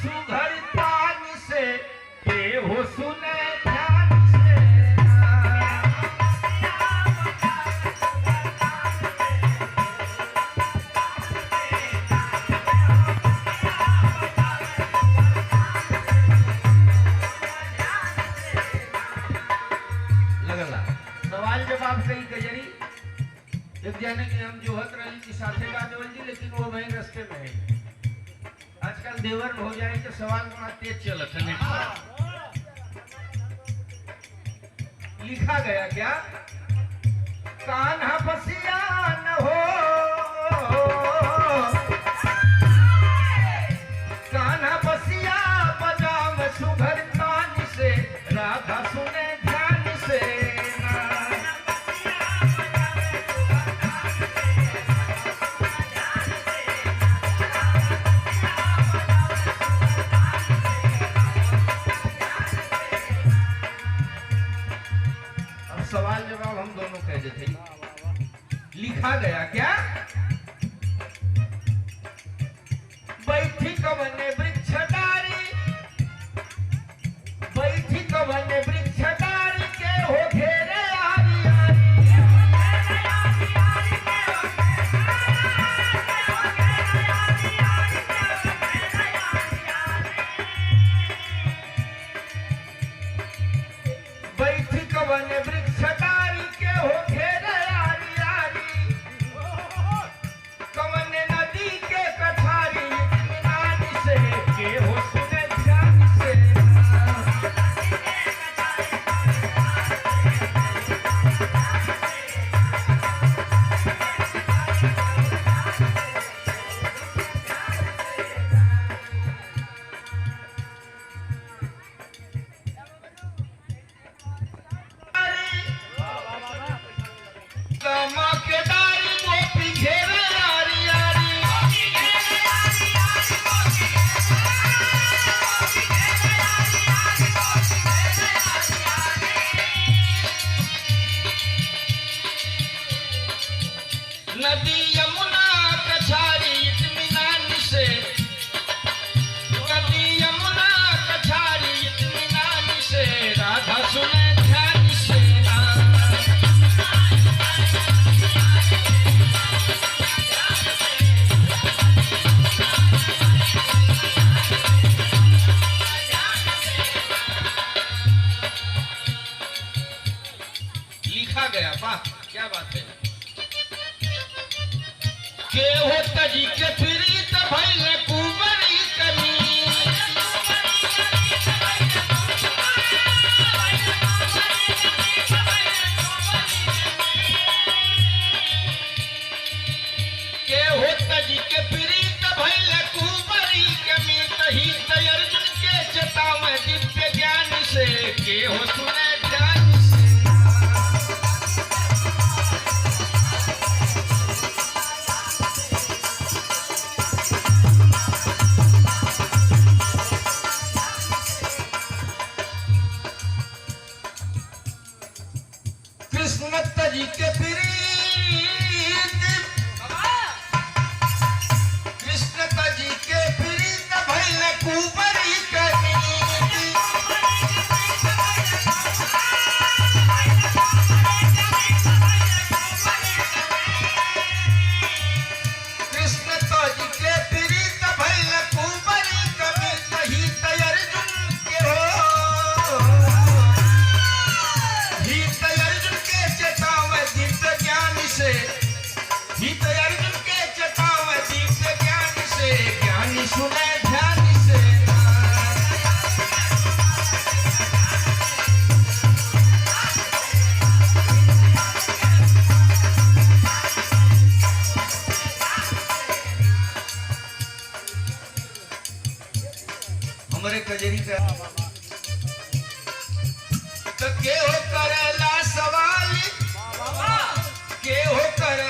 सुघर तान से के हो सुने ध्यान से लगला सवाल जवाब कई कजरी एक जाने के हम जोहत रही कि साथे का देवल जी लेकिन वो वही रास्ते में है। आजकल देवर हो जाए तो सवाल बड़ा तेज चलत है नेट पर। लिखा गया क्या कान्हा बसिया न हो कान्हा बसिया बजाम सुघर तान से राधा सुने ध्यान से सवाल जवाब हम दोनों कह देते लिखा गया क्या बैठी कवने वृक्ष डारी बैठी कवने वृक्ष डारी के हो घेरे आरी बैठी कवने वृक्ष डारी के हो घेरे आरी आरी कवने नदी के कठारी इत्मीनान से के हो सुने ध्यान से कमकेदारी गोपी घेरे आरी आरी नदी यमुना कछारी इत्मीनान से नदी यमुना कछारी इत्मीनान से राधा सुने ध्यान से लिखा गया वाह क्या बात है के हो तजी के प्रीत भइले कुंवरी कनी के हो तजी के प्रीत भइले कुंवरी कमी तही अर्जुन के चेतावे दिव्य ज्ञान से के हो सुने ध्यान से कृष्ण तजी के प्रीत कृष्ण तजी के प्रीत भइले कुंवरी कनी कृष्ण तजी के प्रीत भइले कुंवरी कनी तही अर्जुन के हो हित अर्जुन के चेतावे दिव्य ज्ञान से हित अर्जुन के चेतावे दिव्य ज्ञान से ज्ञानी सुने ध्यान से हमारे कजरी का तो के हो करेला सवाल के हो करे